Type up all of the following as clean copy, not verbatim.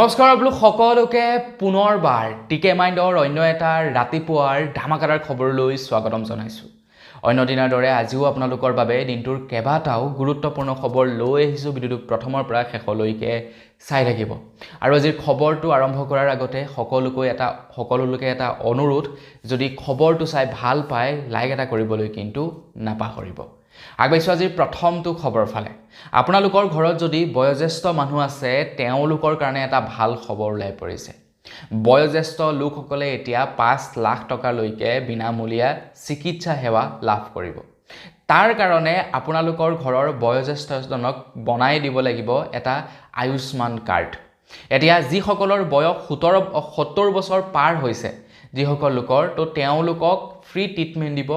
নমস্কাৰ আপোনালোক সকলোকে পুনৰবাৰ টিকে মাইণ্ডৰ অন্য এটা ৰাতিপুৱাৰ ধামাকাদাৰ খবৰলৈ স্বাগতম জনাইছোঁ। অন্য দিনৰ দৰে আজিও আপোনালোকৰ বাবে দিনটোৰ কেইবাটাও গুৰুত্বপূৰ্ণ খবৰ লৈ আহিছোঁ। ভিডিঅ'টো প্ৰথমৰ পৰা শেষলৈকে চাই থাকিব। আৰু আজিৰ খবৰটো আৰম্ভ কৰাৰ আগতে সকলোকে এটা অনুৰোধ, যদি খবৰটো চাই ভাল পায় লাইক এটা কৰিবলৈ কিন্তু নাপাহৰিব। আগবাইছোঁ আজিৰ প্ৰথমটো খবৰ ফালে। আপোনালোকৰ ঘৰত যদি বয়োজ্যেষ্ঠ মানুহ আছে তেওঁলোকৰ কাৰণে এটা ভাল খবৰ ওলাই পৰিছে। বয়োজ্যেষ্ঠ লোকসকলে এতিয়া ৫ লাখ টকালৈকে বিনামূলীয়া চিকিৎসা সেৱা লাভ কৰিব। তাৰ কাৰণে আপোনালোকৰ ঘৰৰ বয়োজ্যেষ্ঠজনক বনাই দিব লাগিব এটা আয়ুষ্মান কাৰ্ড। এতিয়া যিসকলৰ বয়স ৭০ বছৰ পাৰ হৈছে যিসকল লোকৰ, তো তেওঁলোকক ফ্ৰী ট্ৰিটমেণ্ট দিব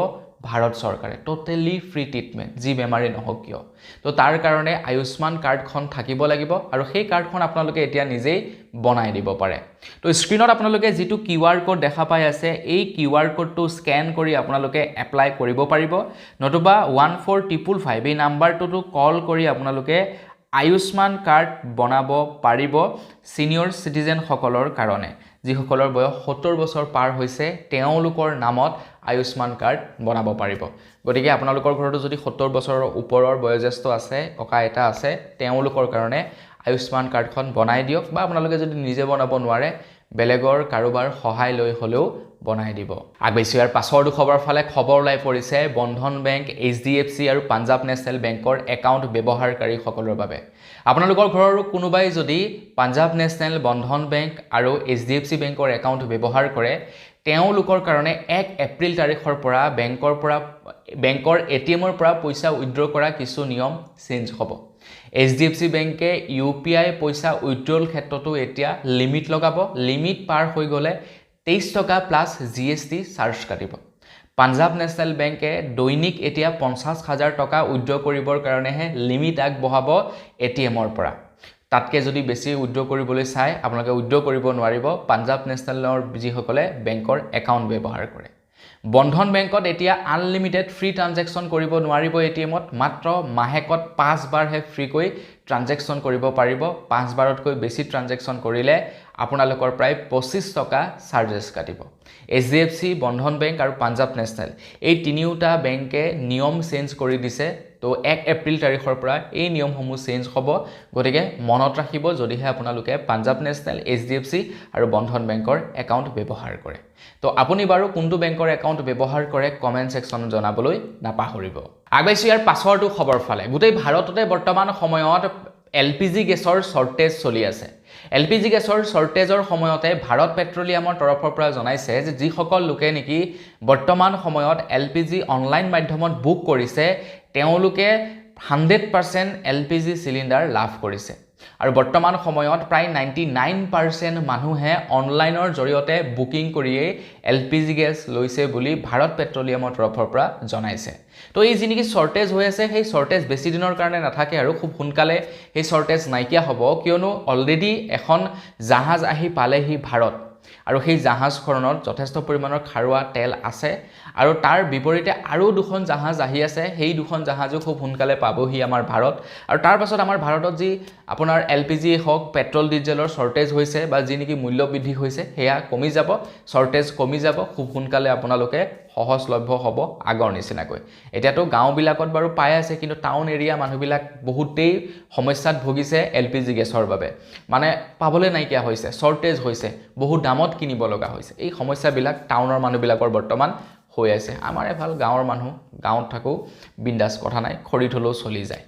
ভাৰত চৰকাৰে, টোটেলি ফ্ৰী ট্ৰিটমেণ্ট, যি বেমাৰী নহওক কিয়। তো তাৰ কাৰণে আয়ুষ্মান কাৰ্ডখন থাকিব লাগিব আৰু সেই কাৰ্ডখন আপোনালোকে এতিয়া নিজেই বনাই দিব পাৰে। তো স্ক্ৰীনত আপোনালোকে যিটো QR কোড দেখা পাই আছে, এই QR কোডটো স্কেন কৰি আপোনালোকে এপ্লাই কৰিব পাৰিব, নতুবা 14555 এই নাম্বাৰটোতো কল কৰি আপোনালোকে আয়ুষ্মান কাৰ্ড বনাব পাৰিব ছিনিয়ৰ চিটিজেনসকলৰ কাৰণে। যিসকলৰ বয়স ৭০ বছৰ পাৰ হৈছে তেওঁলোকৰ নামত আয়ুষ্মান কাৰ্ড বনাব পাৰিব। গতিকে আপোনালোকৰ ঘৰতো যদি ৭০ বছৰৰ ওপৰৰ বয়োজ্যেষ্ঠ আছে, ককা আইতা আছে, তেওঁলোকৰ কাৰণে আয়ুষ্মান কাৰ্ডখন বনাই দিয়ক, বা আপোনালোকে যদি নিজে বনাব নোৱাৰে বেলেগৰ কাৰোবাৰ সহায় লৈ হ'লেও বনাই দিব। আগবাইছোঁ ইয়াৰ পাছৰটো খবৰ ফালে। খবৰ ওলাই পৰিছে বন্ধন বেংক, HDFC আৰু পাঞ্জাৱ নেশ্যনেল বেংকৰ একাউণ্ট ব্যৱহাৰকাৰীসকলৰ বাবে। আপোনালোকৰ ঘৰৰ কোনোবাই যদি পাঞ্জাৱ নেশ্যনেল, বন্ধন বেংক আৰু HDFC বেংকৰ একাউণ্ট ব্যৱহাৰ কৰে, তেওঁলোকৰ কাৰণে ১ এপ্ৰিল তাৰিখৰ পৰা বেংকৰ ATMৰ পৰা পইচা উইথড্ৰ কৰা কিছু নিয়ম চেঞ্জ হ'ব। HDFC বেংকে UPI পইচা উইথড্ৰল ক্ষেত্ৰতো এতিয়া লিমিট লগাব। লিমিট পাৰ হৈ গ'লে 23 টকা প্লাছ GST চাৰ্জ কাটিব। পাঞ্জাৱ নেশ্যনেল বেংকে দৈনিক এতিয়া ৫০,০০০ টকা উইথড্ৰ কৰিবৰ কাৰণেহে লিমিট আগবঢ়াব ATMৰ পৰা। তাতকৈ যদি বেছি উইথড্ৰ কৰিবলৈ চাই আপোনালোকে উইথড্ৰ কৰিব নোৱাৰিব পাঞ্জাৱ নেশ্যনেলৰ যিসকলে বেংকৰ একাউণ্ট ব্যৱহাৰ কৰে। বন্ধন বেংকত এতিয়া আনলিমিটেড ফ্ৰী ট্ৰানজেকশ্যন কৰিব নোৱাৰিব ATMত, মাত্ৰ মাহেকত ৫ বাৰহে ফ্ৰীকৈ ট্ৰানজেকশ্যন কৰিব পাৰিব। ৫ বাৰতকৈ বেছি ট্ৰানজেকশ্যন কৰিলে আপোনালোকৰ প্ৰায় ২৫ টকা চাৰ্জেছ কাটিব। HDFC, বন্ধন বেংক আৰু পাঞ্জাৱ নেশ্যনেল এই তিনিওটা বেংকে নিয়ম চেঞ্জ কৰি দিছে। তো ১ এপ্ৰিল তাৰিখৰ পৰা এই নিয়মসমূহ চেঞ্জ হ'ব। গতিকে মনত ৰাখিব, যদিহে আপোনালোকে পাঞ্জাৱ নেশ্যনেল, HDFC আৰু বন্ধন বেংকৰ একাউণ্ট ব্যৱহাৰ কৰে। তো আপুনি বাৰু কোনটো বেংকৰ একাউণ্ট ব্যৱহাৰ কৰে কমেণ্ট ছেকশ্যনত জনাবলৈ নাপাহৰিব। আগবাইছোঁ ইয়াৰ পাছৰটো খবৰ ফালে। গোটেই ভাৰততে বৰ্তমান সময়ত LPG গেছৰ শ্বৰ্টেজ চলি আছে। LPG গেছৰ শ্বৰ্টেজৰ সময়তে ভাৰত পেট্ৰলিয়ামৰ তৰফৰ পৰা জনাইছে যে যিসকল লোকে নেকি বৰ্তমান সময়ত LPG অনলাইন মাধ্যমত বুক কৰিছে তেওঁলোকে 100% LPG চিলিণ্ডাৰ লাভ কৰিছে। আৰু বৰ্তমান সময়ত প্ৰায় 99% মানুহে অনলাইনৰ জৰিয়তে বুকিং কৰিয়েই LPG গেছ লৈছে বুলি ভাৰত পেট্ৰলিয়ামৰ তৰফৰ পৰা জনাইছে। তো এই যি নেকি শ্বৰ্টেজ হৈ আছে, সেই শ্বৰ্টেজ বেছি দিনৰ কাৰণে নাথাকে আৰু খুব সোনকালে সেই শ্বৰ্টেজ নাইকিয়া হ'ব, কিয়নো অলৰেডি এখন জাহাজ আহি পালেহি ভাৰত আৰু সেই জাহাজখনত যথেষ্ট পৰিমাণৰ খাৰুৱা তেল আছে। আৰু তাৰ বিপৰীতে আৰু 2খন জাহাজ আহি আছে, সেই 2খন জাহাজো খুব সোনকালে পাবহি আমাৰ ভাৰত। আৰু তাৰ পাছত আমাৰ ভাৰতত যি আপোনাৰ LPG হওক, পেট্ৰল ডিজেলৰ শ্বৰ্টেজ হৈছে বা যি নেকি মূল্য বৃদ্ধি হৈছে সেয়া কমি যাব, শ্বৰ্টেজ কমি যাব। খুব সোনকালে আপোনালোকে সহজলভ্য হ'ব আগৰ নিচিনাকৈ। এতিয়াতো গাঁওবিলাকত বাৰু পাই আছে, কিন্তু টাউন এৰিয়া মানুহবিলাক বহুতেই সমস্যাত ভুগিছে LPG গেছৰ বাবে। মানে পাবলৈ নাইকিয়া হৈছে, শ্বৰ্টেজ হৈছে, বহুত দামত কিনিব লগা হৈছে। এই সমস্যাবিলাক টাউনৰ মানুহবিলাকৰ বৰ্তমান হৈ আছে। আমাৰ এফাল গাঁৱৰ মানুহ, গাঁৱত থাকোঁ, বিন্দাছ, কথা নাই, খৰিত হ'লেও চলি যায়।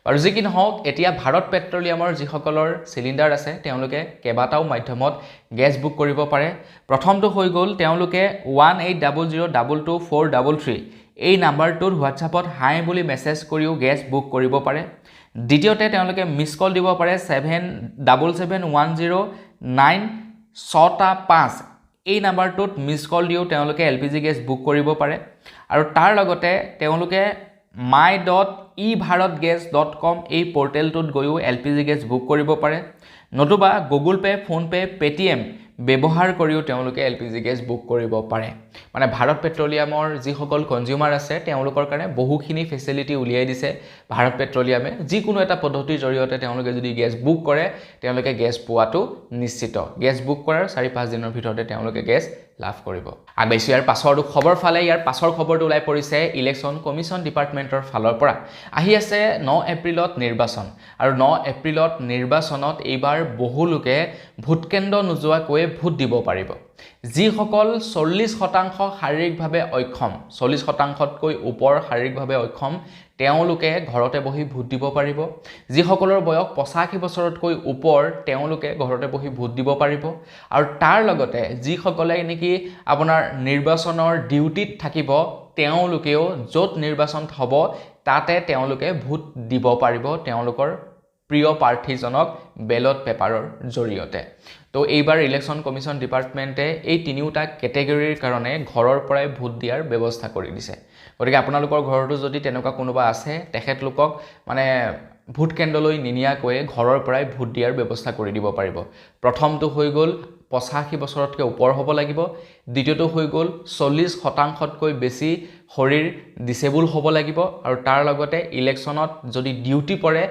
আৰু যি কি নহওক, এতিয়া ভাৰত পেট্ৰলিয়ামৰ যিসকলৰ চিলিণ্ডাৰ আছে তেওঁলোকে কেইবাটাও মাধ্যমত গেছ বুক কৰিব পাৰে। প্ৰথমটো হৈ গ'ল তেওঁলোকে 1800222433 এই নাম্বাৰটোত হোৱাটছআপত হাই বুলি মেছেজ কৰিও গেছ বুক কৰিব পাৰে। দ্বিতীয়তে তেওঁলোকে মিছ কল দিব পাৰে 77710965 এই নাম্বাৰটোত মিছ কল দিও তেওঁলোকে LPG গেছ বুক কৰিব পাৰে। আৰু তাৰ লগতে তেওঁলোকে my.ebharatgas.com এই পৰ্টেলটোত গৈও LPG গেছ বুক কৰিব পাৰে, নতুবা গুগল পে', ফোনপে', পেটিএম ব্যৱহাৰ কৰিও তেওঁলোকে LPG গেছ বুক কৰিব পাৰে। মানে ভাৰত পেট্ৰলিয়ামৰ যিসকল কনজিউমাৰ আছে তেওঁলোকৰ কাৰণে বহুখিনি ফেচিলিটি উলিয়াই দিছে ভাৰত পেট্ৰলিয়ামে যিকোনো এটা পদ্ধতিৰ জৰিয়তে তেওঁলোকে যদি গেছ বুক কৰে তেওঁলোকে গেছ পোৱাটো নিশ্চিত গেছ বুক কৰাৰ 4-5 দিনৰ ভিতৰতে তেওঁলোকে গেছ লাভ কৰিব আগবাইছো ইয়াৰ পাছৰটো খবৰ ফালে ইয়াৰ পাছৰ খবৰটো ওলাই পৰিছে ইলেকশ্যন কমিশ্যন ডিপাৰ্টমেণ্টৰ ফালৰ পৰা আহি আছে 9 এপ্ৰিলত নিৰ্বাচন আৰু 9 এপ্ৰিলত নিৰ্বাচনত এইবাৰ বহু লোকে ভোট কেন্দ্ৰ নোযোৱাকৈ ভোট দিব পাৰিব যিসকল 40% শাৰীৰিকভাৱে অক্ষম 40%তকৈ ওপৰ শাৰীৰিকভাৱে অক্ষম তেওঁলোকে ঘৰতে বহি ভোট দিব পাৰিব যিসকলৰ বয়স 85 বছৰতকৈ ওপৰ তেওঁলোকে ঘৰতে বহি ভোট দিব পাৰিব আৰু তাৰ লগতে যিসকলে নেকি আপোনাৰ নিৰ্বাচনৰ ডিউটিত থাকিব তেওঁলোকেও য'ত নিৰ্বাচন হ'ব তাতে তেওঁলোকে ভোট দিব পাৰিব তেওঁলোকৰ প্ৰিয় প্ৰাৰ্থীজনক বেলট পেপাৰৰ জৰিয়তে তো এইবাৰ ইলেকশ্যন কমিশ্যন ডিপাৰ্টমেণ্টে এই তিনিওটা কেটেগৰীৰ কাৰণে ঘৰৰ পৰাই ভোট দিয়াৰ ব্যৱস্থা কৰি দিছে গতিকে আপোনালোকৰ ঘৰতো যদি তেনেকুৱা কোনোবা আছে তেখেতলোকক মানে ভোট কেন্দ্ৰলৈ নিনিয়াকৈ ঘৰৰ পৰাই ভোট দিয়াৰ ব্যৱস্থা কৰি দিব পাৰিব প্ৰথমটো হৈ গ'ল 85 বছৰতকৈ ওপৰ হ'ব লাগিব দ্বিতীয়টো হৈ গ'ল 40%তকৈ বেছি শৰীৰ ডিসেবল হ'ব লাগিব আৰু তাৰ লগতে ইলেকশ্যনত যদি ডিউটি পৰে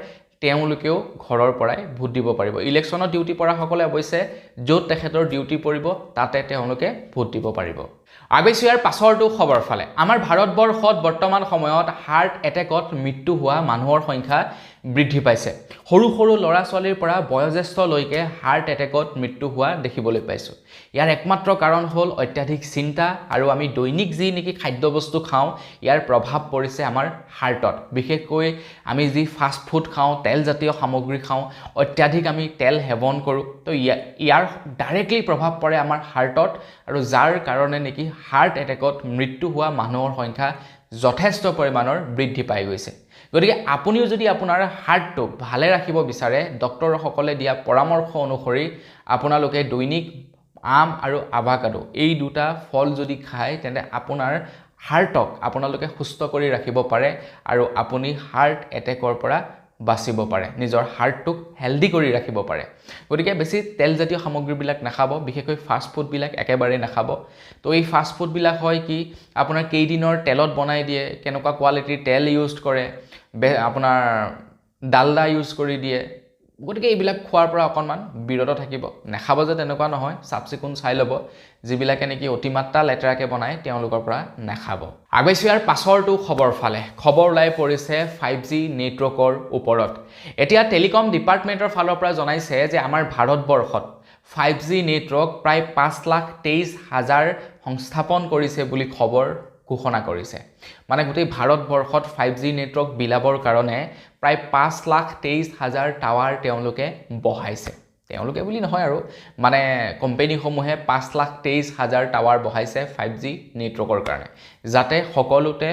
তেওঁলোকেও ঘৰৰ পৰাই ভোট দিব পাৰিব ইলেকশ্যনত ডিউটি পৰা সকলে অৱশ্যে য'ত তেখেতৰ ডিউটি পৰিব তাতে তেওঁলোকে ভোট দিব পাৰিব আগবাইছো ইয়াৰ পাছৰটো খবৰ ফালে আমাৰ ভাৰতবৰ্ষত বৰ্তমান সময়ত হাৰ্ট এটেকত মৃত্যু হোৱা মানুহৰ সংখ্যা বৃদ্ধি পাইছে সৰু সৰু ল'ৰা ছোৱালীৰ পৰা বয়োজ্যেষ্ঠলৈকে হাৰ্ট এটেকত মৃত্যু হোৱা দেখিবলৈ পাইছো ইয়াৰ একমাত্ৰ কাৰণ হ'ল অত্যাধিক চিন্তা আৰু আমি দৈনিক যি নেকি খাদ্যবস্তু খাওঁ ইয়াৰ প্ৰভাৱ পৰিছে আমাৰ হাৰ্টত বিশেষকৈ আমি যি ফাষ্ট ফুড খাওঁ তেলজাতীয় সামগ্ৰী খাওঁ অত্যাধিক আমি তেল সেৱন কৰোঁ তো ইয়াৰ ডাইৰেক্টলি প্ৰভাৱ পৰে আমাৰ হাৰ্টত আৰু যাৰ কাৰণে নেকি হাৰ্ট এটেকত মৃত্যু হোৱা মানুহৰ সংখ্যা যথেষ্ট পৰিমাণৰ বৃদ্ধি পাই গৈছে গতিকে আপুনিও যদি আপোনাৰ হাৰ্টটো ভালে ৰাখিব বিচাৰে ডক্টৰসকলে দিয়া পৰামৰ্শ অনুসৰি আপোনালোকে দৈনিক আম আৰু আভাকাডো এই দুটা ফল যদি খায় তেন্তে আপোনাৰ হাৰ্টক আপোনালোকে সুস্থ কৰি ৰাখিব পাৰে আৰু আপুনি হাৰ্ট এটেকৰ পৰা বাচিব পাৰে নিজৰ হাৰ্টটোক হেলদি কৰি ৰাখিব পাৰে গতিকে বেছি তেলজাতীয় সামগ্ৰীবিলাক নাখাব বিশেষকৈ ফাষ্ট ফুডবিলাক একেবাৰে নাখাব তো এই ফাষ্ট ফুডবিলাক হয় কি আপোনাৰ কেইদিনৰ তেলত বনাই দিয়ে কেনেকুৱা কোৱালিটিৰ তেল ইউজ কৰে আপোনাৰ ডালডা ইউজ কৰি দিয়ে গতিকে এইবিলাক খোৱাৰ পৰা অকণমান বিৰত থাকিব নাখাব যে তেনেকুৱা নহয় চাফচিকুণ চাই ল'ব যিবিলাকে নেকি অতিমাত্ৰা লেতেৰাকৈ বনায় তেওঁলোকৰ পৰা নাখাব আগবাইছো ইয়াৰ পাছৰটো খবৰ ফালে খবৰ ওলাই পৰিছে 5G নেটৱৰ্কৰ ওপৰত এতিয়া টেলিকম ডিপাৰ্টমেণ্টৰ ফালৰ পৰা জনাইছে যে আমাৰ ভাৰতবৰ্ষত 5G নেটৱৰ্ক প্ৰায় 5,23,000 সংস্থাপন কৰিছে বুলি খবৰ ঘোষণা কৰিছে মানে গোটেই ভাৰতবৰ্ষত 5G নেটৱৰ্ক বিলাবৰ কাৰণে প্ৰায় 5,23,000 টাৱাৰ তেওঁলোকে বহাইছে তেওঁলোকে বুলি নহয় আৰু মানে কোম্পানীসমূহে 5,23,000 টাৱাৰ বহাইছে 5G নেটৱৰ্কৰ কাৰণে যাতে সকলোতে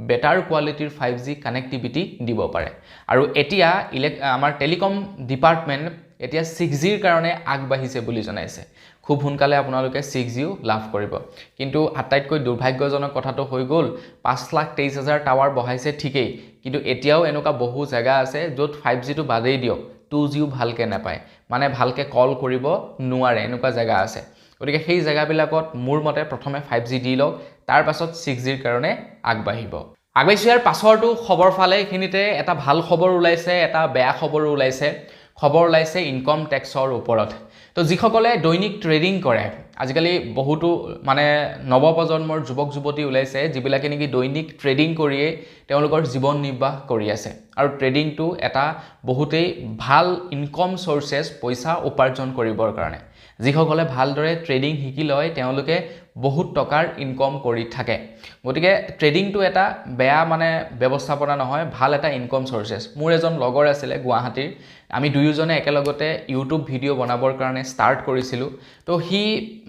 বেটাৰ কোৱালিটিৰ 5G কানেক্টিভিটি দিব পাৰে আৰু এতিয়া আমাৰ টেলিকম ডিপাৰ্টমেণ্ট এতিয়া 6Gৰ কাৰণে আগবাঢ়িছে বুলি জনাইছে খুব সোনকালে আপোনালোকে 6Gও লাভ কৰিব কিন্তু আটাইতকৈ দুৰ্ভাগ্যজনক কথাটো হৈ গ'ল 5,23,000 টাৱাৰ বহাইছে ঠিকই কিন্তু এতিয়াও এনেকুৱা বহু জায়গা আছে য'ত 5Gটো বাদেই দিয়ক 2Gও ভালকে নাপায় মানে ভালকে কল কৰিব নোৱাৰে এনেকুৱা জায়গা আছে গতিকে সেই জায়গাবিলাকত মোৰ মতে প্ৰথমে 5G দি লওক তাৰ পাছত 6Gৰ কাৰণে আগবাঢ়িব আগবাইছো ইয়াৰ পাছৰটো খবৰ ফালে এইখিনিতে এটা ভাল খবৰ ওলাইছে এটা বেয়া খবৰ ওলাইছে ইনকম টেক্সৰ ওপৰত তো যিসকলে দৈনিক ট্ৰেডিং কৰে আজিকালি বহুতো মানে নৱপ্ৰজন্মৰ যুৱক যুৱতী ওলাইছে যিবিলাকে নেকি দৈনিক ট্ৰেডিং কৰিয়ে তেওঁলোকৰ জীৱন নিৰ্বাহ কৰি আছে আৰু ট্ৰেডিংটো এটা বহুতেই ভাল ইনকম সোৰ্সেছ পইচা উপাৰ্জন কৰিবৰ কাৰণে যিসকলে ভালদৰে ট্ৰেডিং শিকি লয় তেওঁলোকে বহুত টকাৰ ইনকম কৰি থাকে গতিকে ট্ৰেডিংটো এটা বেয়া মানে ব্যৱস্থাপনা নহয় ভাল এটা ইনকম সোৰ্সেছ মোৰ এজন লগৰ আছিল গুৱাহাটীৰ আমি দুয়োজনে একেলগতে ইউটিউব ভিডিঅ' বনাবৰ কাৰণে ষ্টাৰ্ট কৰিছিলোঁ তো সি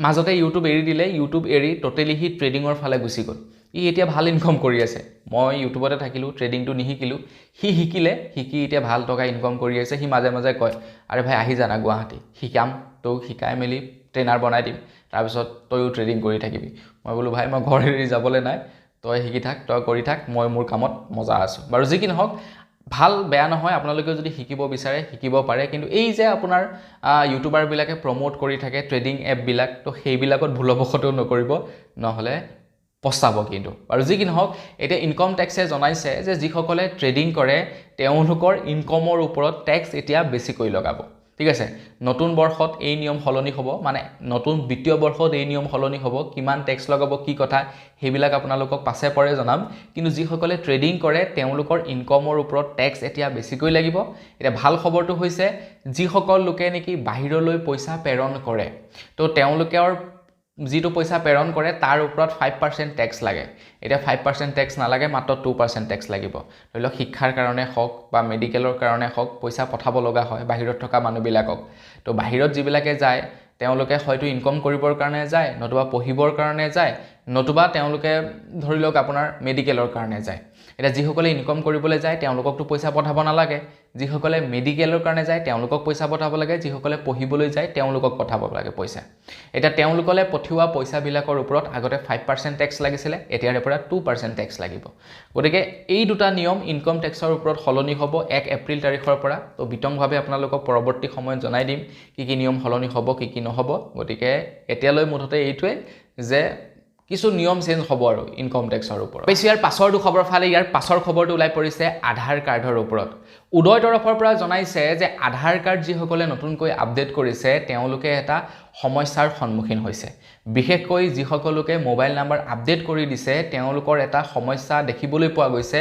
মাজতে ইউটিউব এৰি দিলে ইউটিউব এৰি টোটেলি সি ট্ৰেডিঙৰ ফালে গুচি গ'ল ই এতিয়া ভাল ইনকম কৰি আছে মই ইউটিউবতে থাকিলোঁ ট্ৰেডিংটো নিশিকিলোঁ সি শিকি এতিয়া ভাল টকা ইনকম কৰি আছে সি মাজে মাজে কয় আৰে ভাই আহি জানা গুৱাহাটী শিকাম তোক শিকাই মেলি ট্ৰেইনাৰ বনাই দিম তাৰপিছত তইও ট্ৰেডিং কৰি থাকিবি মই বোলো ভাই মই ঘৰ এৰি যাবলৈ নাই তই শিকি থাক তই কৰি থাক মই মোৰ কামত মজা আছোঁ বাৰু যি কি নহওক ভাল বেয়া নহয় আপোনালোকে যদি শিকিব বিচাৰে শিকিব পাৰে কিন্তু এই যে আপোনাৰ ইউটিউবাৰবিলাকে প্ৰমোট কৰি থাকে ট্ৰেডিং এপবিলাক তো সেইবিলাকত ভুলবশতও নকৰিব নহ'লে পস্তাব কিন্তু আৰু যি কি নহওক এতিয়া ইনকম টেক্সে জনাইছে যে যিসকলে ট্ৰেডিং কৰে তেওঁলোকৰ ইনকমৰ ওপৰত টেক্স এতিয়া বেছিকৈ লগাব ঠিক আছে নতুন বৰ্ষত এই নিয়ম সলনি হ'ব মানে নতুন বিত্তীয় বৰ্ষত এই নিয়ম সলনি হ'ব কিমান টেক্স লগাব কি কথা সেইবিলাক আপোনালোকক পাছে পৰে জনাম কিন্তু যিসকলে ট্ৰেডিং কৰে তেওঁলোকৰ ইনকমৰ ওপৰত টেক্স এতিয়া বেছিকৈ লাগিব এটা ভাল খবৰটো হৈছে যিসকল লোকে নেকি বাহিৰলৈ পইচা প্ৰেৰণ কৰে তো তেওঁলোকৰ যিটো পইচা প্ৰেৰণ কৰে তাৰ ওপৰত 5% টেক্স লাগে এটা 5% টেক্স নালাগে মাত্ৰ 2% টেক্স লাগিব ধৰি লওক শিক্ষাৰ কাৰণে হওক বা মেডিকেলৰ কাৰণে হওক পইচা পঠাব লগা হয় বাহিৰত থকা মানুহবিলাকক তো বাহিৰত যিবিলাকে যায় তেওঁলোকে হয়তো ইনকম কৰিবৰ কাৰণে যায় নতুবা পঢ়িবৰ কাৰণে যায় নতুবা তেওঁলোকে ধৰি লওক আপোনাৰ মেডিকেলৰ কাৰণে যায় এটা যিসকলে ইনকম কৰিবলৈ যায় তেওঁলোককতো পইচা পঠাব নালাগে যিসকলে মেডিকেলৰ কাৰণে যায় তেওঁলোকক পইচা পঠাব লাগে যিসকলে পঢ়িবলৈ যায় তেওঁলোকক পঠাব লাগে পইচা এটা তেওঁলোকলে পঠিওৱা পইচাবিলাকৰ ওপৰত আগতে 5% টেক্স লাগিছিল এতিয়াৰে পৰা 2% টেক্স লাগিব গতিকে এই দুটা নিয়ম ইনকম টেক্সৰ ওপৰত সলনি হ'ব 1 এপ্ৰিল তাৰিখৰ পৰা তো বিতংভাৱে আপোনালোকক পৰৱৰ্তী সময়ত জনাই দিম কি নিয়ম সলনি হ'ব কি নহ'ব গতিকে এতিয়ালৈ মুঠতে এইটোৱে যে কিছু নিয়ম চেঞ্জ হ'ব আৰু ইনকম টেক্সৰ ওপৰত বেছি ইয়াৰ পাছৰটো খবৰ ফালে ইয়াৰ পাছৰ খবৰটো ওলাই পৰিছে আধাৰ কাৰ্ডৰ ওপৰত উদয় তৰফৰ পৰা জনাইছে যে আধাৰ কাৰ্ড যিসকলে নতুনকৈ আপডেট কৰিছে তেওঁলোকে এটা সমস্যাৰ সন্মুখীন হৈছে বিশেষকৈ যিসকলকে মোবাইল নাম্বাৰ আপডেট কৰি দিছে তেওঁলোকৰ এটা সমস্যা দেখিবলৈ পোৱা গৈছে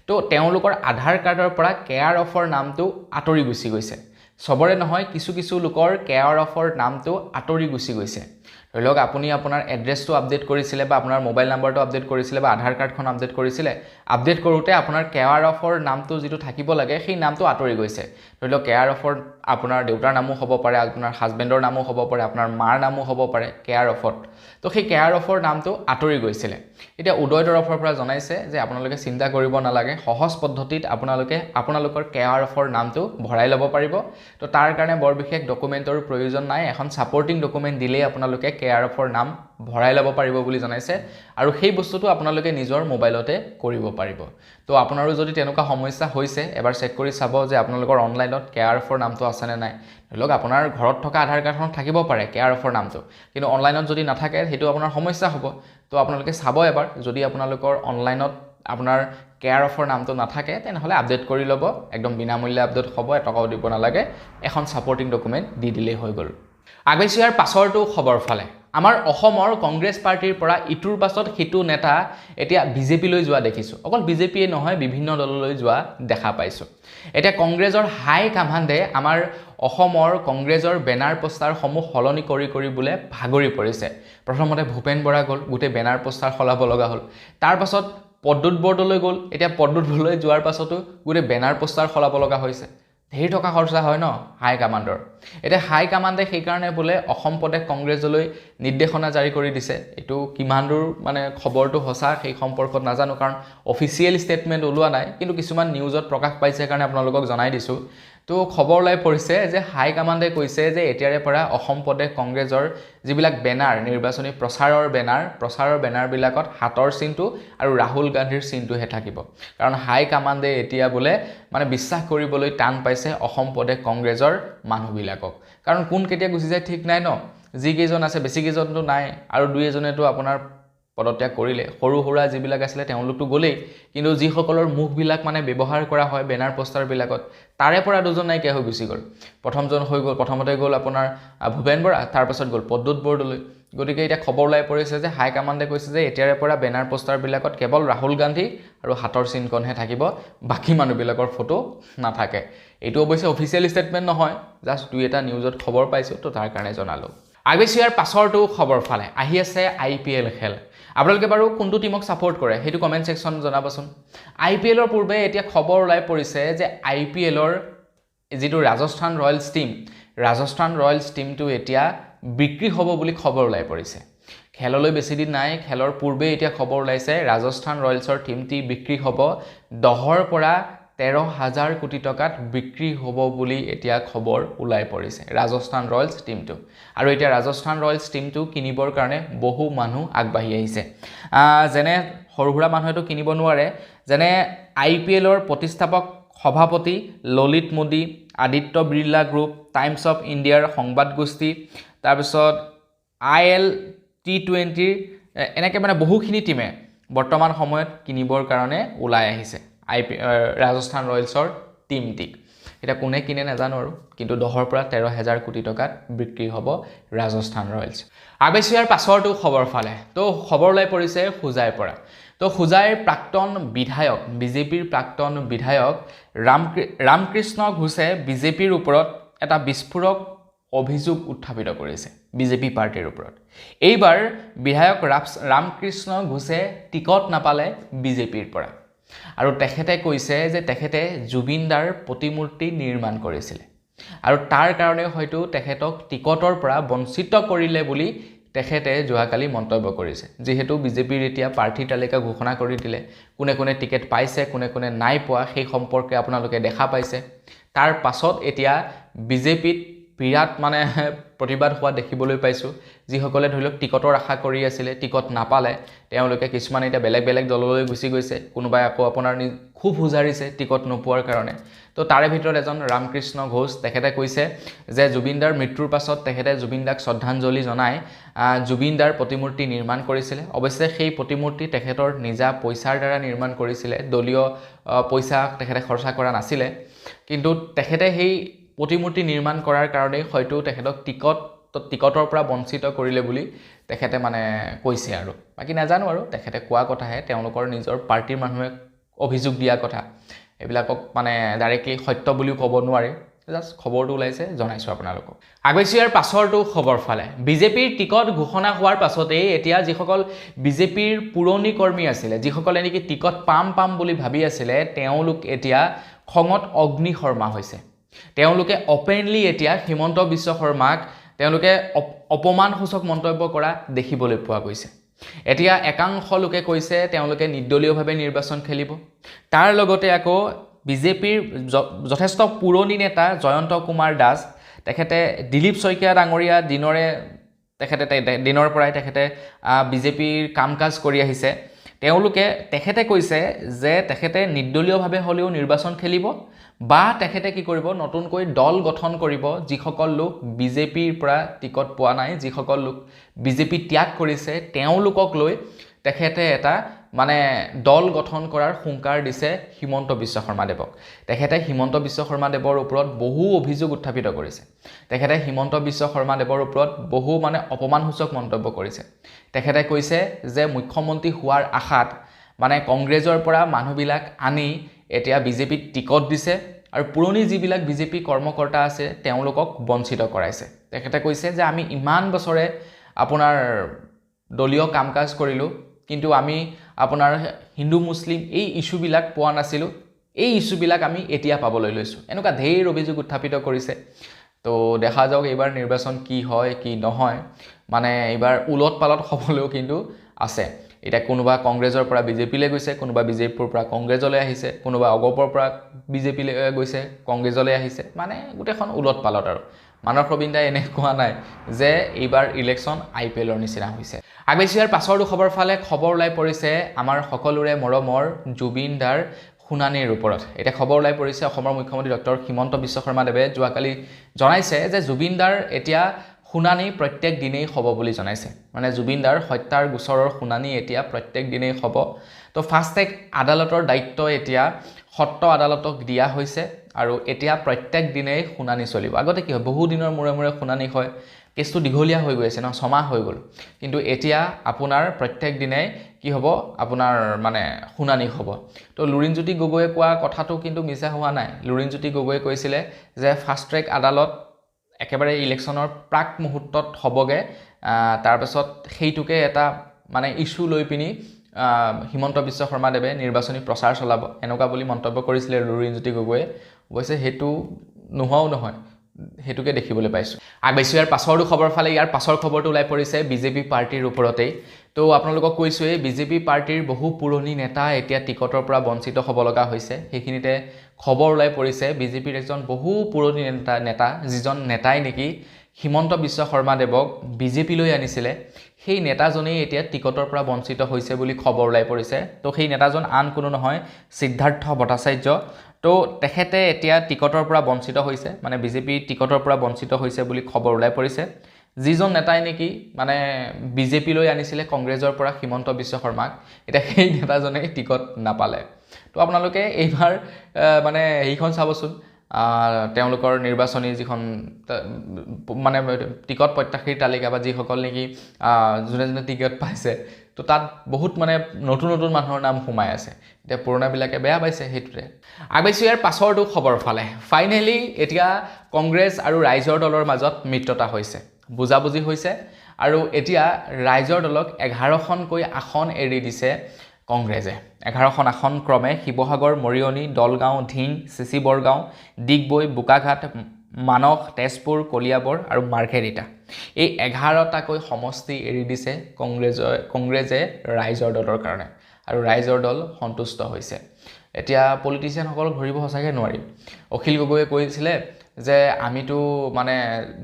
তো তেওঁলোকৰ আধাৰ কাৰ্ডৰ পৰা কেয়াৰ অফৰ নামটো আঁতৰি গুচি গৈছে সবৰে নহয় কিছু লোকৰ কেয়াৰ অফৰ নামটো আঁতৰি গুচি গৈছে ধৰি লওক আপুনি আপোনাৰ এড্ৰেছটো আপডেট কৰিছিলে বা আপোনাৰ মোবাইল নাম্বাৰটো আপডেট কৰিছিলে বা আধাৰ কাৰ্ডখন আপডেট কৰিছিলে আপডেট কৰোঁতে আপোনাৰ কেয়াৰ অফৰ নামটো যিটো থাকিব লাগে সেই নামটো আঁতৰি গৈছে ধৰি লওক কেয়াৰ অফৰ আপোনাৰ দেউতাৰ নামো হ'ব পাৰে আপোনাৰ হাজবেণ্ডৰ নামো হ'ব পাৰে আপোনাৰ মাৰ নামো হ'ব পাৰে কেয়াৰ অফত তো সেই কেয়াৰ অফৰ নামটো আঁতৰি গৈছিলে এতিয়া উদয় তৰফৰ পৰা জনাইছে যে আপোনালোকে চিন্তা কৰিব নালাগে সহজ পদ্ধতিত আপোনালোকৰ কেয়াৰ অফৰ নামটো ভৰাই ল'ব পাৰিব তো তাৰ কাৰণে বৰ বিশেষ ডকুমেণ্টৰ প্ৰয়োজন নাই এখন সাপোৰ্টিং ডকুমেণ্ট দিলেই আপোনালোকে কেয়াৰ অফৰ নাম ভৰাই ল'ব পাৰিব বুলি জনাইছে আৰু সেই বস্তুটো আপোনালোকে নিজৰ মোবাইলতে কৰিব পাৰিব তো আপোনাৰো যদি তেনেকুৱা সমস্যা হৈছে এবাৰ চেক কৰি চাব যে আপোনালোকৰ অনলাইনত কেয়াৰ অফৰ নামটো আছে নে নাই ধৰি লওক আপোনাৰ ঘৰত থকা আধাৰ কাৰ্ডখন থাকিব পাৰে কেয়াৰ অফৰ নামটো কিন্তু অনলাইনত যদি নাথাকে সেইটো আপোনাৰ সমস্যা হ'ব তো আপোনালোকে চাব এবাৰ যদি আপোনালোকৰ অনলাইনত আপোনাৰ কেয়াৰ অফৰ নামটো নাথাকে তেনেহ'লে আপডেট কৰি ল'ব একদম বিনামূল্যে আপডেট হ'ব এটকাও দিব নালাগে এখন সাপোৰ্টিং ডকুমেণ্ট দি দিলেই হৈ গ'ল আগবাইছোঁ ইয়াৰ পাছৰটো খবৰ ফালে আমাৰ অসমৰ কংগ্ৰেছ পাৰ্টিৰ পৰা ইটোৰ পাছত সিটো নেতা এতিয়া বিজেপিলৈ যোৱা দেখিছোঁ অকল বিজেপিয়ে নহয় বিভিন্ন দললৈ যোৱা দেখা পাইছোঁ এতিয়া কংগ্ৰেছৰ হাই কামাণ্ডে আমাৰ অসমৰ কংগ্ৰেছৰ বেনাৰ পোষ্টাৰসমূহ সলনি কৰি বোলে ভাগৰি পৰিছে প্ৰথমতে ভূপেন বৰা গ'ল গোটেই বেনাৰ পোষ্টাৰ সলাব লগা হ'ল তাৰ পাছত পদ্মুত বৰদলৈ গ'ল এতিয়া পদ্মুত বৰদলৈ যোৱাৰ পাছতো গোটেই বেনাৰ পোষ্টাৰ সলাব লগা হৈছে ধেৰ টকা খৰচা হয় ন হাই কামাণ্ডৰ এতিয়া হাই কামাণ্ডে সেইকাৰণে বোলে অসম প্ৰদেশ কংগ্ৰেছলৈ নিৰ্দেশনা জাৰি কৰি দিছে এইটো কিমান দূৰ মানে খবৰটো সঁচা সেই সম্পৰ্কত নাজানো কাৰণ অফিচিয়েল ষ্টেটমেণ্ট ওলোৱা নাই কিন্তু কিছুমান নিউজত প্ৰকাশ পাইছে কাৰণে আপোনালোকক জনাই দিছোঁ তো খবৰ ওলাই পৰিছে যে হাই কামাণ্ডে কৈছে যে এতিয়াৰে পৰা অসম প্ৰদেশ কংগ্ৰেছৰ যিবিলাক বেনাৰ নিৰ্বাচনী প্ৰচাৰৰ বেনাৰবিলাকত হাতৰ চিনটো আৰু ৰাহুল গান্ধীৰ চিনটোহে থাকিব কাৰণ হাই কামাণ্ডে এতিয়া বোলে মানে বিশ্বাস কৰিবলৈ টান পাইছে অসম প্ৰদেশ কংগ্ৰেছৰ মানুহবিলাকক কাৰণ কোন কেতিয়া গুচি যায় ঠিক নাই ন যিকেইজন আছে বেছিকেইজনটো নাই আৰু দুই এজনেতো আপোনাৰ পদত্যাগ কৰিলে সৰু সৰুৰা যিবিলাক আছিলে তেওঁলোকতো গ'লেই কিন্তু যিসকলৰ মুখবিলাক মানে ব্যৱহাৰ কৰা হয় বেনাৰ পোষ্টাৰবিলাকত তাৰে পৰা দুজন নাইকিয়া হৈ গুচি গ'ল প্ৰথমতে গ'ল আপোনাৰ ভূপেন বৰা তাৰপাছত গ'ল পদ্মুত বৰদলৈ গতিকে এতিয়া খবৰ ওলাই পৰিছে যে হাই কামাণ্ডে কৈছে যে এতিয়াৰে পৰা বেনাৰ পোষ্টাৰবিলাকত কেৱল ৰাহুল গান্ধী আৰু হাতৰ চিনকণহে থাকিব বাকী মানুহবিলাকৰ ফটো নাথাকে এইটো অৱশ্যে অফিচিয়েল ষ্টেটমেণ্ট নহয় জাষ্ট দুই এটা নিউজত খবৰ পাইছোঁ তো তাৰ কাৰণে জনালোঁ আগবাইছোঁ ইয়াৰ পাছৰটো খবৰ ফালে আহি আছে IPL খেল আপোনালোকে বাৰু কোনটো টিমক ছাপোৰ্ট কৰে সেইটো কমেণ্ট ছেকশ্যন জনাবচোন IPLৰ পূৰ্বে এতিয়া খবৰ ওলাই পৰিছে যে IPLৰ যিটো ৰাজস্থান ৰয়েলছ টিমটো এতিয়া বিক্ৰী হ'ব বুলি খবৰ ওলাই পৰিছে খেললৈ বেছি দিন নাই খেলৰ পূৰ্বে এতিয়া খবৰ ওলাইছে ৰাজস্থান ৰয়েলছৰ টিমটি বিক্ৰী হ'ব 10ৰ পৰা 13,000 কোটি টকাত বিক্ৰী হ'ব বুলি এতিয়া খবৰ ওলাই পৰিছে ৰাজস্থান ৰয়েলছ টিমটো আৰু এতিয়া ৰাজস্থান ৰয়েলছ টিমটো কিনিবৰ কাৰণে বহু মানুহ আগবাঢ়ি আহিছে যেনে সৰু সুৰা মানুহেতো কিনিব নোৱাৰে যেনে IPLৰ প্ৰতিষ্ঠাপক সভাপতি Lalit Modi, Aditya Birla group, times of ইণ্ডিয়াৰ সংবাদ গোষ্ঠী, তাৰপিছত IL-T20 এনেকৈ মানে বহুখিনি টিমে বৰ্তমান সময়ত কিনিবৰ কাৰণে ওলাই আহিছে ৰাজস্থান ৰয়েলছৰ টিমটিক। এতিয়া কোনে কিনে নাজানো আৰু, কিন্তু 10ৰ পৰা 13,000 কোটি টকাত বিক্ৰী হ'ব ৰাজস্থান ৰয়েলছ। আগবাইছোঁ ইয়াৰ পাছৰটো খবৰ ফালে। তো খবৰ ওলাই পৰিছে হোজাইৰ পৰা। তো হোজাইৰ প্ৰাক্তন বিধায়ক, বিজেপিৰ প্ৰাক্তন বিধায়ক ৰামকৃষ্ণ ঘোষে বিজেপিৰ ওপৰত এটা বিস্ফোৰক অভিযোগ উত্থাপিত কৰিছে বিজেপি পাৰ্টিৰ ওপৰত। এইবাৰ বিধায়ক ৰামকৃষ্ণ ঘোষে টিকট নাপালে বিজেপিৰ পৰা, আৰু তেখেতে কৈছে যে তেখেতে জুবিন দাৰ প্ৰতিমূৰ্তি নিৰ্মাণ কৰিছিলে, আৰু তাৰ কাৰণে হয়তো তেখেতক টিকটৰ পৰা বঞ্চিত কৰিলে বুলি তেখেতে যোৱাকালি মন্তব্য কৰিছে। যিহেতু বিজেপিৰ এতিয়া প্ৰাৰ্থী তালিকা ঘোষণা কৰি দিলে, কোনে কোনে টিকেট পাইছে, কোনে কোনে নাই পোৱা, সেই সম্পৰ্কে আপোনালোকে দেখা পাইছে। তাৰ পাছত এতিয়া বিজেপিত বিৰাট মানে প্ৰতিবাদ হোৱা দেখিবলৈ পাইছোঁ। যিসকলে ধৰি লওক টিকটৰ আশা কৰি আছিলে, টিকট নাপালে, তেওঁলোকে কিছুমান এতিয়া বেলেগ বেলেগ দললৈ গুচি গৈছে, কোনোবাই আকৌ আপোনাৰ খুব হুজাৰিছে টিকট নোপোৱাৰ কাৰণে। তো তাৰে ভিতৰত এজন ৰামকৃষ্ণ ঘোষ, তেখেতে কৈছে যে জুবিন দাৰ মৃত্যুৰ পাছত তেখেতে জুবিন দাক শ্ৰদ্ধাঞ্জলি জনাই জুবিন দাৰ প্ৰতিমূৰ্তি নিৰ্মাণ কৰিছিলে। অৱশ্যে সেই প্ৰতিমূৰ্তি তেখেতৰ নিজা পইচাৰ দ্বাৰা নিৰ্মাণ কৰিছিলে, দলীয় পইচা তেখেতে খৰচা কৰা নাছিলে। কিন্তু তেখেতে সেই প্ৰতিমূৰ্তি নিৰ্মাণ কৰাৰ কাৰণেই হয়তো তেখেতক টিকটৰ পৰা বঞ্চিত কৰিলে বুলি তেখেতে মানে কৈছে। আৰু বাকী নাজানো, আৰু তেখেতে কোৱা কথাহে, তেওঁলোকৰ নিজৰ পাৰ্টিৰ মানুহে অভিযোগ দিয়া কথা, এইবিলাকক মানে ডাইৰেক্টলি সত্য বুলিও ক'ব নোৱাৰে। জাষ্ট খবৰটো ওলাইছে, জনাইছোঁ আপোনালোকক। আগবাইছোঁ ইয়াৰ পাছৰটো খবৰ ফালে। বিজেপিৰ টিকট ঘোষণা হোৱাৰ পাছতেই এতিয়া যিসকল বিজেপিৰ পুৰণি কৰ্মী আছিলে, যিসকলে নেকি টিকট পাম বুলি ভাবি আছিলে, তেওঁলোক এতিয়া খঙত অগ্নিশৰ্মা হৈছে। তেওঁলোকে অপেনলি এতিয়া হিমন্ত বিশ্ব শৰ্মাক তেওঁলোকে অপমানসূচক মন্তব্য কৰা দেখিবলৈ পোৱা গৈছে। এতিয়া একাংশ লোকে কৈছে তেওঁলোকে নিৰ্দলীয়ভাৱে নিৰ্বাচন খেলিব। তাৰ লগতে আকৌ বিজেপিৰ যথেষ্ট পুৰণি নেতা জয়ন্ত কুমাৰ দাস, তেখেতে দিলীপ শইকীয়া ডাঙৰীয়া দিনৰ পৰাই তেখেতে বিজেপিৰ কাম কাজ কৰি আহিছে। তেখেতে কৈছে যে তেখেতে নিৰ্দলীয়ভাৱে হ'লেও নিৰ্বাচন খেলিব, বা তেখেতে কি কৰিব, নতুনকৈ দল গঠন কৰিব। যিসকল লোক বিজেপিৰ পৰা টিকট পোৱা নাই, যিসকল লোক বিজেপি ত্যাগ কৰিছে, তেওঁলোকক লৈ তেখেতে এটা মানে দল গঠন কৰাৰ হুংকাৰ দিছে হিমন্ত বিশ্ব শৰ্মাদেৱক। তেখেতে হিমন্ত বিশ্ব শৰ্মাদেৱৰ ওপৰত বহু অভিযোগ উত্থাপিত কৰিছে। তেখেতে হিমন্ত বিশ্ব শৰ্মাদেৱৰ ওপৰত বহু মানে অপমানসূচক মন্তব্য কৰিছে। তেখেতে কৈছে যে মুখ্যমন্ত্ৰী হোৱাৰ আশাত মানে কংগ্ৰেছৰ পৰা মানুহবিলাক আনি এতিয়া বিজেপিত টিকট দিছে, আৰু পুৰণি যিবিলাক বিজেপি কৰ্মকৰ্তা আছে তেওঁলোকক বঞ্চিত কৰাইছে। তেখেতে কৈছে যে আমি ইমান বছৰে আপোনাৰ দলীয় কাম কাজ কৰিলোঁ, কিন্তু আমি আপোনাৰ হিন্দু মুছলিম এই ইছ্যুবিলাক পোৱা নাছিলোঁ, এই ইছ্যুবিলাক আমি এতিয়া পাবলৈ লৈছোঁ। এনেকুৱা ঢেৰ অভিযোগ উত্থাপিত কৰিছে। তো দেখা যাওক এইবাৰ নিৰ্বাচন কি হয় কি নহয়, মানে এইবাৰ উলট পালট হ'বলৈও কিন্তু আছে। এতিয়া কোনোবা কংগ্ৰেছৰ পৰা বিজেপিলৈ গৈছে, কোনোবা বিজেপিৰ পৰা কংগ্ৰেছলৈ আহিছে, কোনোবা অগপৰ পৰা বিজেপিলৈ গৈছে, কংগ্ৰেছলৈ আহিছে, মানে গোটেইখন উলট পালট। আৰু মানৱ ৰবীন দাই এনে কোৱা নাই যে এইবাৰ ইলেকশ্যন IPL-ৰ নিচিনা হৈছে। আগবাইছোঁ ইয়াৰ পাছৰটো খবৰ ফালে। খবৰ ওলাই পৰিছে আমাৰ সকলোৰে মৰমৰ জুবিন দাৰ শুনানিৰ ওপৰত। এতিয়া খবৰ ওলাই পৰিছে অসমৰ মুখ্যমন্ত্ৰী ডক্টৰ হিমন্ত বিশ্ব শৰ্মাদেৱে যোৱাকালি জনাইছে যে জুবিন দাৰ এতিয়া শুনানি প্ৰত্যেক দিনেই হ'ব বুলি জনাইছে। মানে জুবিন দাৰ হত্যাৰ গোচৰৰ শুনানি এতিয়া প্ৰত্যেক দিনেই হ'ব। তো ফাষ্ট ট্ৰেক আদালতৰ দায়িত্ব এতিয়া সত্ৰ আদালতক দিয়া হৈছে, আৰু এতিয়া প্ৰত্যেক দিনেই শুনানি চলিব। আগতে কি হয়, বহু দিনৰ মূৰে মূৰে শুনানি হয়, কেছটো দীঘলীয়া হৈ গৈ আছে ন, 6 মাহ হৈ গ'ল। কিন্তু এতিয়া আপোনাৰ প্ৰত্যেক দিনাই কি হ'ব, আপোনাৰ মানে শুনানি হ'ব। তো লুৰিণজ্যোতি গগৈয়ে কোৱা কথাটো কিন্তু মিছা হোৱা নাই। লুৰিণজ্যোতি গগৈয়ে কৈছিলে যে ফাষ্ট ট্ৰেক আদালত একেবাৰে ইলেকশ্যনৰ প্ৰাক মুহূৰ্তত হ'বগৈ, তাৰপাছত সেইটোকে এটা মানে ইছ্যু লৈ পিনি হিমন্ত বিশ্ব শৰ্মাদেৱে নিৰ্বাচনী প্ৰচাৰ চলাব, এনেকুৱা বুলি মন্তব্য কৰিছিলে লুৰিণজ্যোতি গগৈয়ে। অৱশ্যে সেইটো নোহোৱাও নহয়, সেইটোকে দেখিবলৈ পাইছোঁ। আগবাইছোঁ ইয়াৰ পাছৰটো খবৰ ফালে। ইয়াৰ পাছৰ খবৰটো ওলাই পৰিছে বিজেপি পাৰ্টিৰ ওপৰতেই। তো আপোনালোকক কৈছোঁৱেই, বিজেপি পাৰ্টিৰ বহু পুৰণি নেতা এতিয়া টিকটৰ পৰা বঞ্চিত হ'ব লগা হৈছে। সেইখিনিতে খবৰ ওলাই পৰিছে বিজেপিৰ এজন বহু পুৰণি নেতা, যিজন নেতাই নেকি হিমন্ত বিশ্ব শৰ্মাদেৱক বিজেপিলৈ আনিছিলে, সেই নেতাজনেই এতিয়া টিকটৰ পৰা বঞ্চিত হৈছে বুলি খবৰ ওলাই পৰিছে। তো সেই নেতাজন আন কোনো নহয়, সিদ্ধাৰ্থ ভট্টাচাৰ্য। তো তেখেতে এতিয়া টিকটৰ পৰা বঞ্চিত হৈছে মানে বিজেপি টিকটৰ পৰা বঞ্চিত হৈছে বুলি খবৰ ওলাই পৰিছে যিজন নেতাই নেকি মানে বিজেপি লৈ আনিছিলে কংগ্ৰেছৰ পৰা হিমন্ত বিশ্ব শৰ্মাক এটা সেই নেতাজনে টিকট নাপালে তো আপোনালোকে এইবাৰ মানে এইখন চাবচোন তেওঁলোকৰ নিৰ্বাচনী যিখন মানে টিকট প্ৰত্যাশীৰ তালিকা বা যিসকল নেকি যোনে যোনে টিকট পাইছে তো তাত বহুত মানে নতুন নতুন মানুহৰ নাম সোমাই আছে এতিয়া পুৰণাবিলাকে বেয়া পাইছে সেইটোতে আগবাইছোঁ ইয়াৰ পাছৰটো খবৰ ফালে ফাইনেলি এতিয়া কংগ্ৰেছ আৰু ৰাইজৰ দলৰ মাজত মিত্ৰতা হৈছে বুজাবুজি হৈছে আৰু এতিয়া ৰাইজৰ দলক 11খনকৈ আসন এৰি দিছে কংগ্ৰেছে 11খন আসন ক্ৰমে শিৱসাগৰ মৰিয়নি দলগাঁও ধিং চিচি বৰগাঁও ডিগবৈ বোকাঘাট মানস তেজপুৰ কলিয়াবৰ আৰু মাৰ্ঘেৰিটা এই 11টাকৈ সমষ্টি এৰি দিছে কংগ্ৰেছে ৰাইজৰ দলৰ কাৰণে আৰু ৰাইজৰ দল সন্তুষ্ট হৈছে এতিয়া পলিটিচিয়ানসকলক ধৰিব সঁচাকৈ নোৱাৰি অখিল গগৈয়ে কৈছিলে যে আমিতো মানে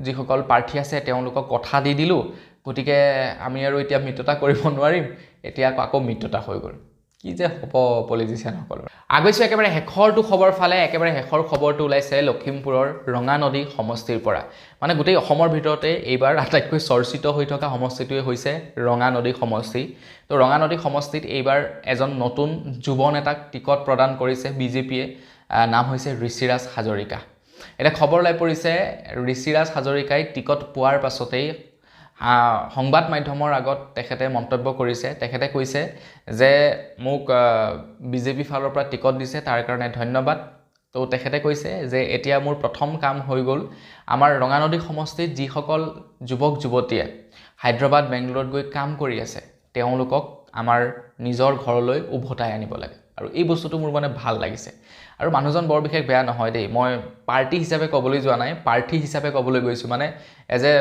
যিসকল প্ৰাৰ্থী আছে তেওঁলোকক কথা দি দিলোঁ গতিকে আমি আৰু এতিয়া মিত্ৰতা কৰিব নোৱাৰিম এতিয়া আকৌ মিত্ৰতা হৈ গ'ল কি যে হ'ব পলিটিচিয়ানসকলৰ আগৈছোঁ একেবাৰে শেষৰটো খবৰ ফালে একেবাৰে শেষৰ খবৰটো ওলাইছে লখিমপুৰৰ ৰঙা নদী সমষ্টিৰ পৰা মানে গোটেই অসমৰ ভিতৰতে এইবাৰ আটাইতকৈ চৰ্চিত হৈ থকা সমষ্টিটোৱে হৈছে ৰঙা নদী সমষ্টি তো ৰঙা নদী সমষ্টিত এইবাৰ এজন নতুন যুৱ নেতাক টিকট প্ৰদান কৰিছে বিজেপিয়ে নাম হৈছে ঋষিৰাজ হাজৰিকা এটা খবৰ ওলাই পৰিছে ঋষিৰাজ হাজৰিকাই টিকট পোৱাৰ পাছতেই সংবাদ মাধ্যমৰ আগত তেখেতে মন্তব্য কৰিছে তেখেতে কৈছে যে মোক বিজেপি ফালৰ পৰা টিকট দিছে তাৰ কাৰণে ধন্যবাদ তো তেখেতে কৈছে যে এতিয়া মোৰ প্ৰথম কাম হৈ গ'ল আমাৰ ৰঙা নদী সমষ্টিত যিসকল যুৱক যুৱতীয়ে হায়দৰাবাদ বেংগলোৰত গৈ কাম কৰি আছে তেওঁলোকক আমাৰ নিজৰ ঘৰলৈ উভতাই আনিব লাগে আৰু এই বস্তুটো মোৰ মানে ভাল লাগিছে আৰু মানুহজন বৰ বিশেষ বেয়া নহয় দেই মই পাৰ্টি হিচাপে ক'বলৈ যোৱা নাই প্ৰাৰ্থী হিচাপে ক'বলৈ গৈছোঁ মানে এজ এ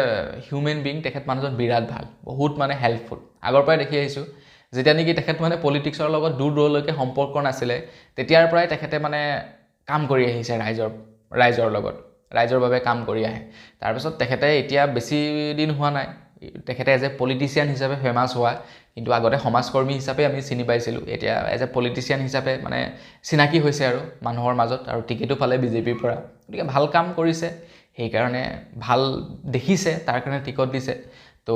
হিউমেন বিং তেখেত মানুহজন বিৰাট ভাল বহুত মানে হেল্পফুল আগৰ পৰাই দেখি আহিছোঁ যেতিয়া নেকি তেখেত মানে পলিটিক্সৰ লগত দূৰ দূৰলৈকে সম্পৰ্ক নাছিলে তেতিয়াৰ পৰাই তেখেতে মানে কাম কৰি আহিছে ৰাইজৰ লগত ৰাইজৰ বাবে কাম কৰি আহে তাৰপিছত তেখেতে এতিয়া বেছি দিন হোৱা নাই তেখেতে এজ এ পলিটিচিয়ান হিচাপে ফেমাছ হোৱা কিন্তু আগতে সমাজকৰ্মী হিচাপে আমি চিনি পাইছিলোঁ এতিয়া এজ এ পলিটিচিয়ান হিচাপে মানে চিনাকি হৈছে আৰু মানুহৰ মাজত আৰু টিকেটো পালে বিজেপিৰ পৰা গতিকে ভাল কাম কৰিছে সেইকাৰণে ভাল দেখিছে তাৰ কাৰণে টিকট দিছে তো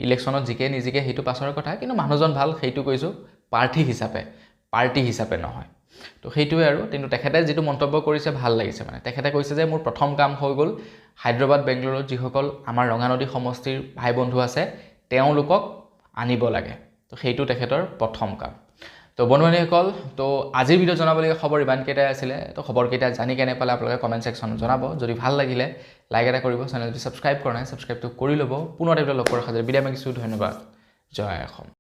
ইলেকশ্যনত জিকে নিজিকে সেইটো পাছৰ কথা কিন্তু মানুহজন ভাল সেইটো কৈছোঁ পাৰ্টি হিচাপে নহয় তো সেইটোৱে আৰু কিন্তু তেখেতে যিটো মন্তব্য কৰিছে ভাল লাগিছে মানে তেখেতে কৈছে যে মোৰ প্ৰথম কাম হৈ গ'ল হায়দৰাবাদ বেংগলোৰত যিসকল আমাৰ ৰঙা নদী সমষ্টিৰ ভাই বন্ধু আছে তেওঁলোকক আনিব লাগে তো সেইটো তেখেতৰ প্ৰথম কাম তো বন্ধুসকল তো আজিৰ ভিডিঅ' জনাবলগীয়া খবৰ ইমানকেইটাই আছিলে তো খবৰকেইটা জানি কেনে পালে আপোনালোকে কমেণ্ট ছেকশ্যনত জনাব যদি ভাল লাগিলে লাইক এটা কৰিব চেনেলটো ছাবস্ক্ৰাইব কৰা নাই ছাবস্ক্ৰাইবটো কৰি ল'ব পুনৰ এটা লগ কৰাৰ খাতিৰত বিদায় মাগিছোঁ ধন্যবাদ জয় অসম